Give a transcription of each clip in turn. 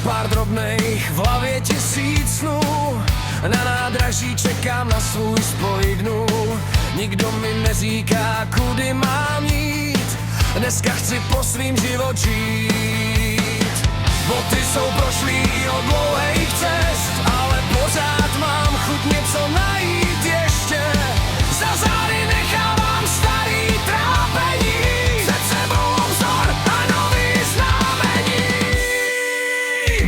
Pár drobných, v hlavě 1000 snů. Na nádraží čekám na svůj spoj dnů. Nikdo mi neříká, kudy mám jít. Dneska chci po svým život žít. Boty jsou prošlý od dlouhých cest, ale pořád mám chuť něco najít ještě. Za zády nechávám starý trápení. Před sebou obzor a nový znamení.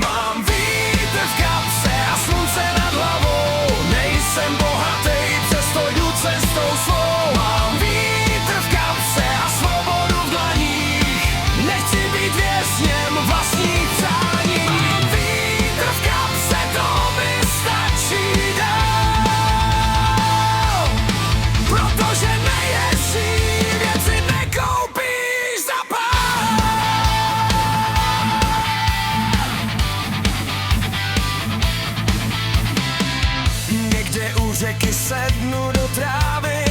Mám vítr v kapse a slunce nad hlavou. Nejsem bohatý, přesto jdu cestou svou. Mám vítr v kapse a svobodu v dlaních. Nechci být vězněm vlastních přání. Mám vítr v kapse, to mi stačí dál. Protože nejhezčí věci nekoupíš za Někde u řeky sednu do trávy,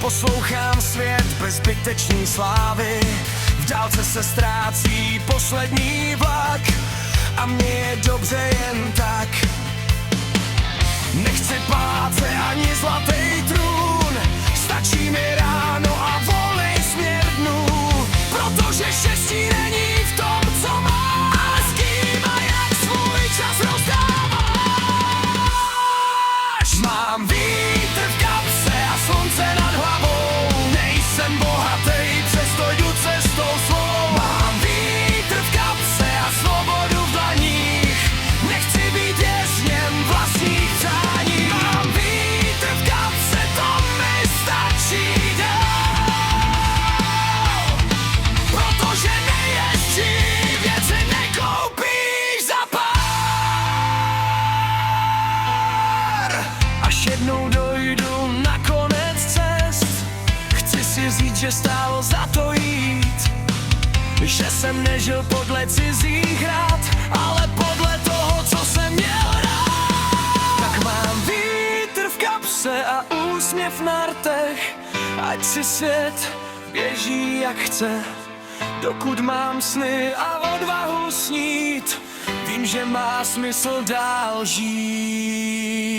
poslouchám svět bez zbytečný slávy. V dálce se ztrácí poslední vlak a mně je dobře jen tak. Nechci paláce ani zlatý trůn, stačí mi ráno a volný směr dnů. Protože štěstí není v tom, co mám, ale s kým a jak svůj čas rozdáváš. Mám vítr v kapse a slunce nad hlavou. Nejsem bohatý, přesto jdu cestou svou. Mám vítr v kapse a svobodu v dlaních. Nechci být vězněm vlastních přání. Mám vítr v kapse, to mi stačí dál. Protože nejhezčí věci nekoupíš za pár. Až jednou dojdu na konec cest, chci si říct, že stálo za to jít. Že jsem nežil podle cizích rád, ale podle toho, co jsem měl rád. Tak mám vítr v kapse a úsměv na rtech, ať si svět běží jak chce. Dokud mám sny a odvahu snít, vím, že má smysl dál žít.